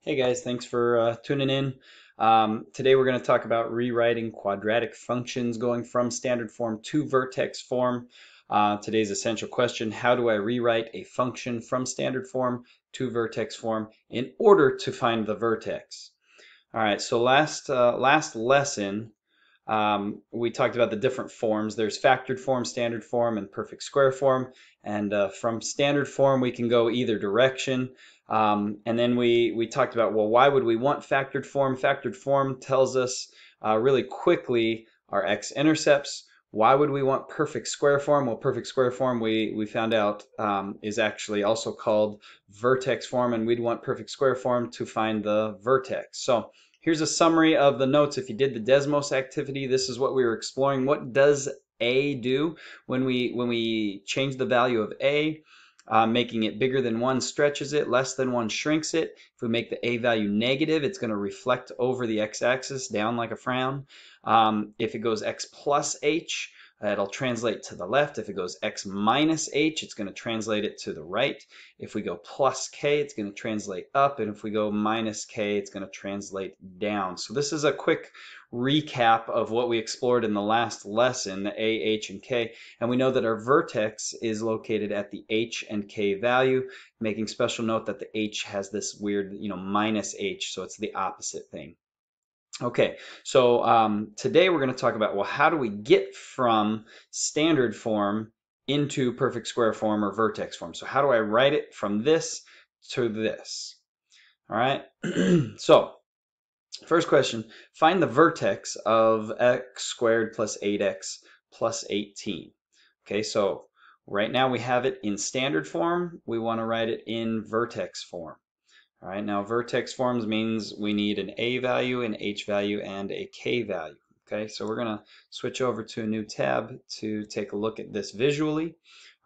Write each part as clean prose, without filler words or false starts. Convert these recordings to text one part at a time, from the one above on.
Hey guys, thanks for tuning in. Today we're going to talk about rewriting quadratic functions going from standard form to vertex form. Today's essential question: how do I rewrite a function from standard form to vertex form in order to find the vertex? All right, so last lesson we talked about the different forms. There's factored form, standard form, and perfect square form. And from standard form, we can go either direction. And then we talked about, well, why would we want factored form? Factored form tells us really quickly our x-intercepts. Why would we want perfect square form? Well, perfect square form we found out is actually also called vertex form, and we'd want perfect square form to find the vertex. So here's a summary of the notes. If you did the Desmos activity, this is what we were exploring. What does a do when we change the value of a? Making it bigger than 1 stretches it, less than 1 shrinks it. If we make the a value negative, it's going to reflect over the x-axis down like a frown. If it goes x plus h, it'll translate to the left. If it goes x minus h, it's going to translate it to the right. If we go plus k, it's going to translate up. And if we go minus k, it's going to translate down. So this is a quick recap of what we explored in the last lesson, the a, h, and k. And we know that our vertex is located at the h and k value, making special note that the h has this weird, minus h, so it's the opposite thing. Okay, so today we're going to talk about, well, how do we get from standard form into perfect square form or vertex form? So how do I write it from this to this? All right, so first question, find the vertex of x squared plus 8x plus 18. Okay, so right now we have it in standard form. We want to write it in vertex form. All right, now vertex forms means we need an a value, an h value, and a k value. Okay, so we're going to switch over to a new tab to take a look at this visually.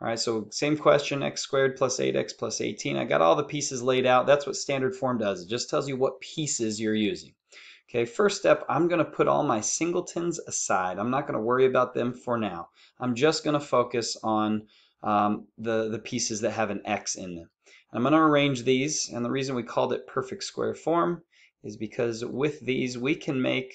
All right, so same question, x squared plus 8x plus 18. I got all the pieces laid out. That's what standard form does. It just tells you what pieces you're using. Okay, first step, I'm going to put all my singletons aside. I'm not going to worry about them for now. I'm just going to focus on the pieces that have an x in them. I'm going to arrange these, and the reason we called it perfect square form is because with these we can make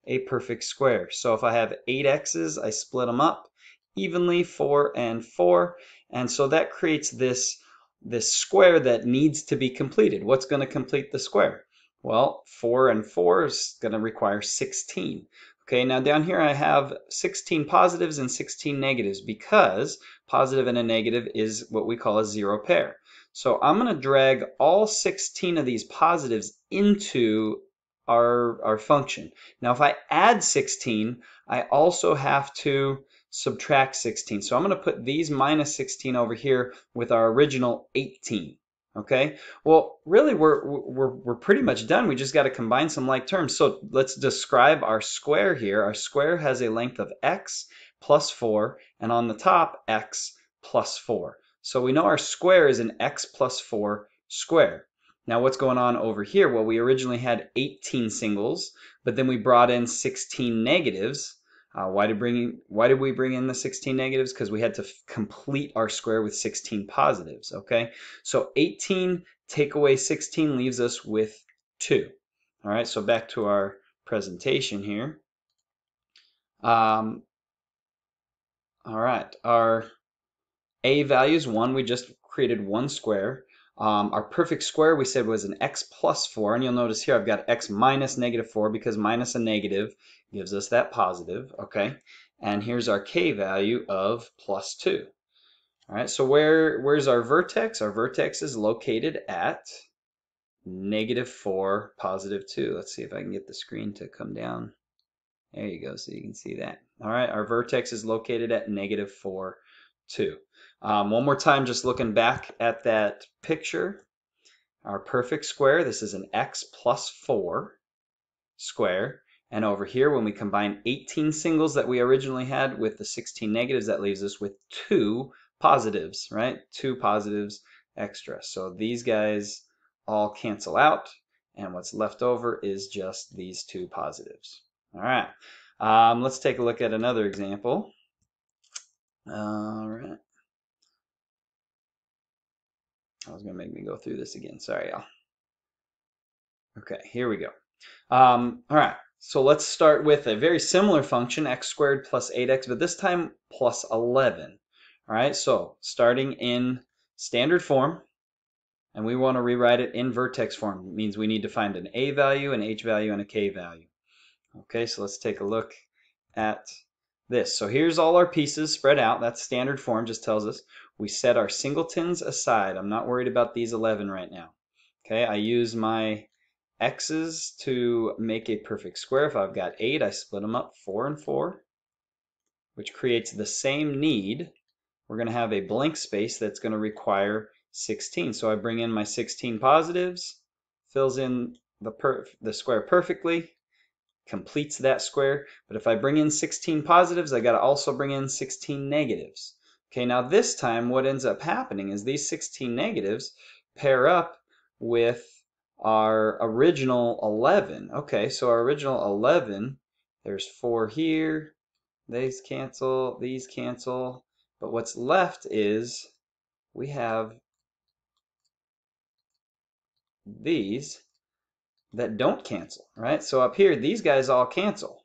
a perfect square. So if I have 8 x's, I split them up evenly, 4 and 4, and so that creates this square that needs to be completed. What's going to complete the square? Well, 4 and 4 is going to require 16. Okay, now down here I have 16 positives and 16 negatives because positive and a negative is what we call a zero pair. So I'm going to drag all 16 of these positives into our function. Now if I add 16, I also have to subtract 16. So I'm going to put these minus 16 over here with our original 18. Okay, well, really we're pretty much done. We just got to combine some like terms. So let's describe our square here. Our square has a length of x plus 4, and on the top, x plus 4. So we know our square is an x plus 4 square. Now what's going on over here? Well, we originally had 18 singles, but then we brought in 16 negatives. Why did we bring in the 16 negatives? Because we had to complete our square with 16 positives, okay? So 18 take away 16 leaves us with 2. All right, so back to our presentation here. All right, our a value is 1. We just created one square. Our perfect square we said was an x plus 4, and you'll notice here I've got x minus negative 4 because minus a negative gives us that positive, okay? And here's our k value of plus 2. All right, so where's our vertex? Our vertex is located at negative 4, positive 2. Let's see if I can get the screen to come down. There you go, so you can see that. All right, our vertex is located at negative 4, 2. One more time, just looking back at that picture, our perfect square, this is an x plus 4 square. And over here, when we combine 18 singles that we originally had with the 16 negatives, that leaves us with 2 positives, right? 2 positives extra. So these guys all cancel out, and what's left over is just these 2 positives. All right, let's take a look at another example. All right. I was going to make me go through this again. Sorry, y'all. Okay, here we go. All right, so let's start with a very similar function, x squared plus 8x, but this time plus 11. All right, so starting in standard form, and we want to rewrite it in vertex form. It means we need to find an a value, an h value, and a k value. Okay, so let's take a look at this. So here's all our pieces spread out. That's standard form, just tells us we set our singletons aside. I'm not worried about these 11 right now. Okay, I use my x's to make a perfect square. If I've got 8, I split them up 4 and 4, which creates the same need. We're going to have a blank space that's going to require 16. So I bring in my 16 positives, fills in the square perfectly, completes that square. But if I bring in 16 positives, I got to also bring in 16 negatives. Okay, now this time what ends up happening is these 16 negatives pair up with our original 11. Okay, so our original 11, there's 4 here, these cancel, but what's left is we have these that don't cancel, right? So up here, these guys all cancel,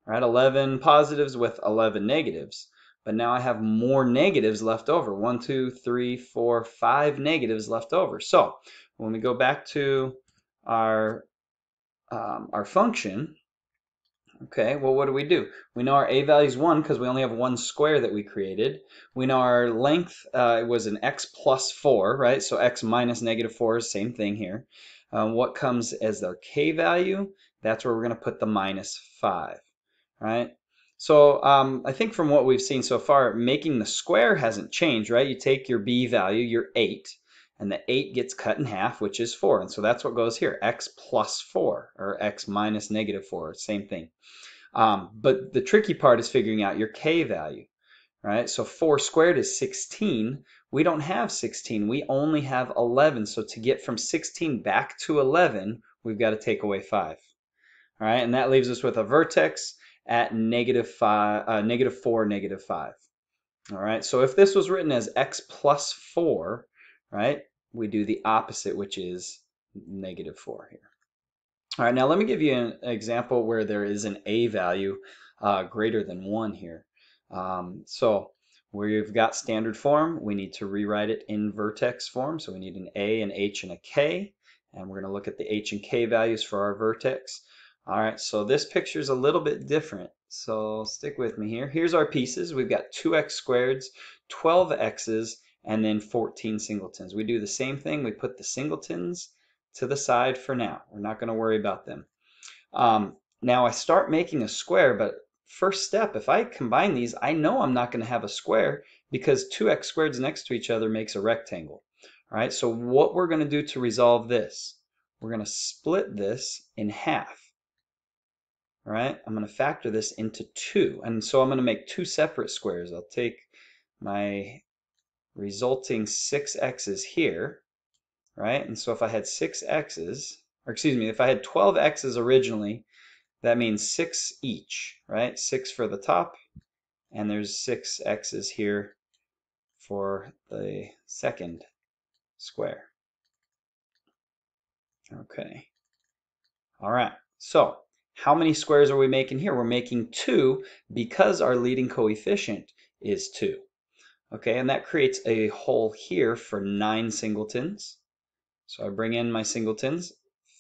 right? 11 positives with 11 negatives. But now I have more negatives left over. 1, 2, 3, 4, 5 negatives left over. So when we go back to our function, okay, well, what do? We know our a value is 1 because we only have one square that we created. We know our length was an x plus 4, right? So x minus negative 4 is the same thing here. What comes as our k value? That's where we're going to put the minus 5, right? So I think from what we've seen so far, making the square hasn't changed, right? You take your b value, your 8, and the 8 gets cut in half, which is 4. And so that's what goes here, x plus 4, or x minus negative 4, same thing. But the tricky part is figuring out your k value, right? So 4 squared is 16. We don't have 16. We only have 11. So to get from 16 back to 11, we've got to take away 5. All right, and that leaves us with a vertex at -5, -4, -5. All right, so if this was written as x plus 4, right, we do the opposite, which is -4 here. All right, now let me give you an example where there is an a value greater than 1 here. So we've got standard form. We need to rewrite it in vertex form. So we need an a, an h, and a k. And we're going to look at the h and k values for our vertex. All right, so this picture is a little bit different. So stick with me here. Here's our pieces. We've got 2x squareds, 12 x's, and then 14 singletons. We do the same thing. We put the singletons to the side for now. We're not going to worry about them. Now I start making a square, but first step, if I combine these, I know I'm not going to have a square because 2x squareds next to each other makes a rectangle. All right, so what we're going to do to resolve this, we're going to split this in half. All right, I'm going to factor this into 2, and so I'm going to make 2 separate squares. I'll take my resulting 6x's here, right? And so if I had 6 x's, or excuse me, if I had 12 x's originally, that means 6 each, right? 6 for the top, and there's 6 x's here for the second square. Okay. All right. So how many squares are we making here? We're making 2 because our leading coefficient is 2. Okay, and that creates a hole here for 9 singletons. So I bring in my singletons,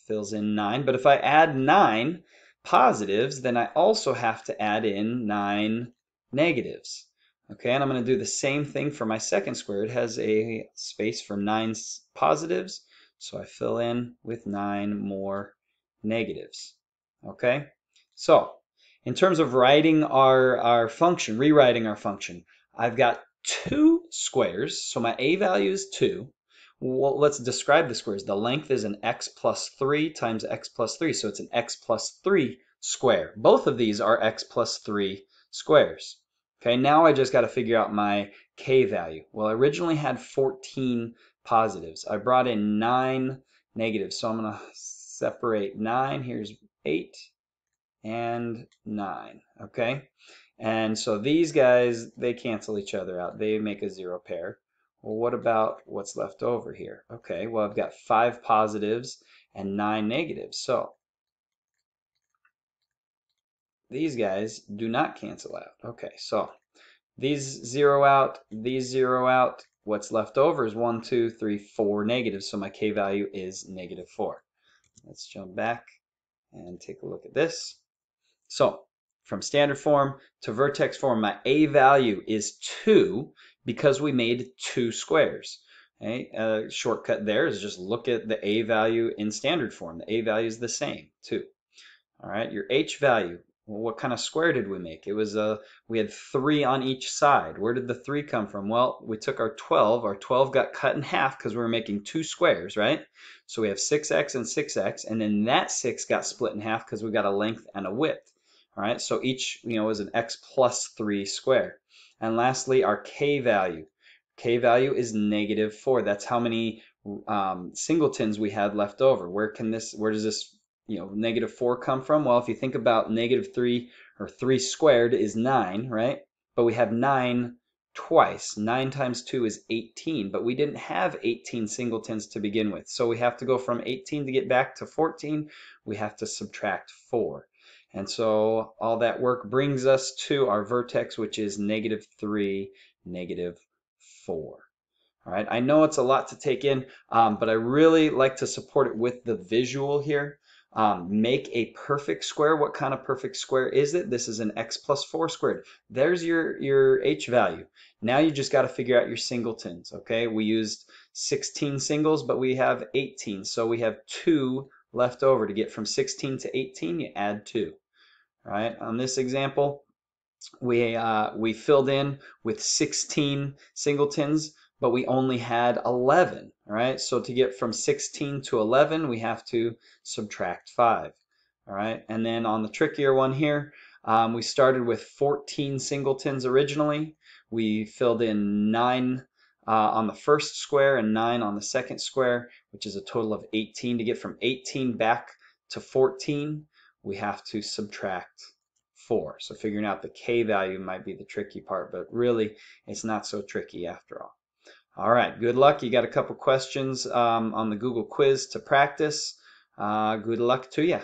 fills in 9. But if I add 9 positives, then I also have to add in 9 negatives. Okay, and I'm going to do the same thing for my second square. It has a space for 9 positives, so I fill in with 9 more negatives. Okay, so in terms of writing our function, rewriting our function, I've got 2 squares, so my a value is 2. Well, let's describe the squares. The length is an x plus 3 times x plus 3, so it's an x plus 3 square. Both of these are x plus 3 squares. Okay, now I just got to figure out my k value. Well, I originally had 14 positives. I brought in 9 negatives, so I'm going to separate 9. Here's 8 and 9, okay? And so these guys, they cancel each other out. They make a 0 pair. Well, what about what's left over here? Okay, well, I've got 5 positives and 9 negatives. So these guys do not cancel out. Okay, so these zero out, these zero out. What's left over is 1, 2, 3, 4 negatives, so my K value is -4. Let's jump back and take a look at this. So from standard form to vertex form, my A value is 2 because we made 2 squares. Okay? Shortcut there is just look at the A value in standard form. The A value is the same, 2. All right, your H value, well, what kind of square did we make? It was we had 3 on each side. Where did the 3 come from? Well, we took our 12. Our 12 got cut in half because we were making 2 squares, right? So we have 6x and 6x, and then that 6 got split in half because we got a length and a width. All right, so each is an x plus 3 square. And lastly, our K value. K value is -4. That's how many singletons we had left over. Where does this -4 come from? Well, if you think about -3 or 3 squared is 9, right? But we have 9 twice. 9 times 2 is 18, but we didn't have 18 singletons to begin with. So we have to go from 18 to get back to 14. We have to subtract 4. And so all that work brings us to our vertex, which is -3, -4. All right, I know it's a lot to take in, but I really like to support it with the visual here. Make a perfect square. What kind of perfect square is it? This is an x plus 4 squared. There's your H value. Now you just got to figure out your singletons, okay? We used 16 singles, but we have 18, so we have 2 left over. To get from 16 to 18, you add 2. All right, on this example, we filled in with 16 singletons, but we only had 11, all right? So to get from 16 to 11, we have to subtract 5, all right? And then on the trickier one here, we started with 14 singletons originally. We filled in 9 on the first square and 9 on the second square, which is a total of 18. To get from 18 back to 14, we have to subtract 4. So figuring out the K value might be the tricky part, but really it's not so tricky after all. All right, good luck. You got a couple questions on the Google quiz to practice. Good luck to you.